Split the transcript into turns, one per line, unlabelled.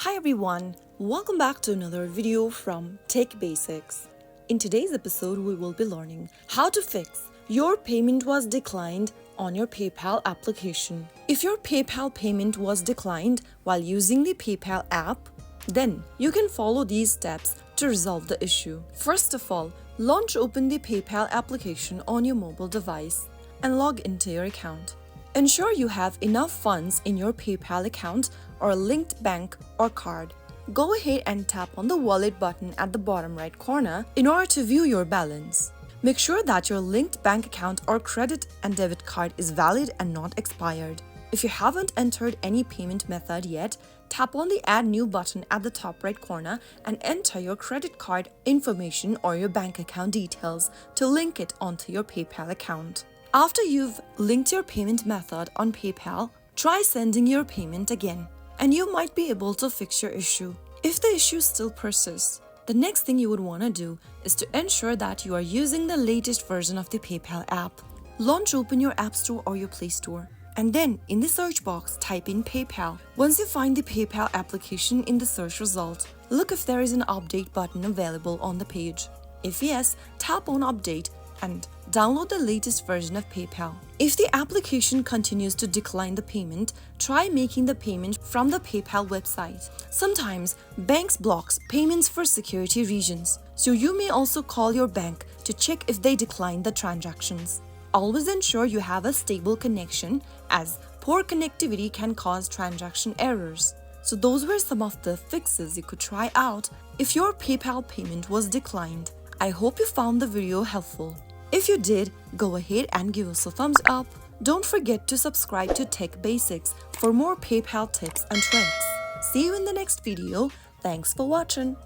Hi everyone, welcome back to another video from Tech Basics. In today's episode, we will be learning how to fix your payment was declined on your PayPal application. If your PayPal payment was declined while using the PayPal app, then you can follow these steps to resolve the issue. First of all, open the PayPal application on your mobile device and log into your account. Ensure you have enough funds in your PayPal account or linked bank or card. Go ahead and tap on the wallet button at the bottom right corner in order to view your balance. Make sure that your linked bank account or credit and debit card is valid and not expired. If you haven't entered any payment method yet, tap on the Add New button at the top right corner and enter your credit card information or your bank account details to link it onto your PayPal account. After you've linked your payment method on PayPal, try sending your payment again, and you might be able to fix your issue. If the issue still persists, the next thing you would want to do is to ensure that you are using the latest version of the PayPal app. Open your App Store or your Play Store, and then in the search box, type in PayPal. Once you find the PayPal application in the search result, look if there is an update button available on the page. If yes, tap on Update and download the latest version of PayPal. If the application continues to decline the payment, try making the payment from the PayPal website. Sometimes banks block payments for security reasons, so you may also call your bank to check if they decline the transactions. Always ensure you have a stable connection, as poor connectivity can cause transaction errors. So those were some of the fixes you could try out if your PayPal payment was declined. I hope you found the video helpful. If you did, go ahead and give us a thumbs up. Don't forget to subscribe to Tech Basics for more PayPal tips and tricks. See you in the next video. Thanks for watching.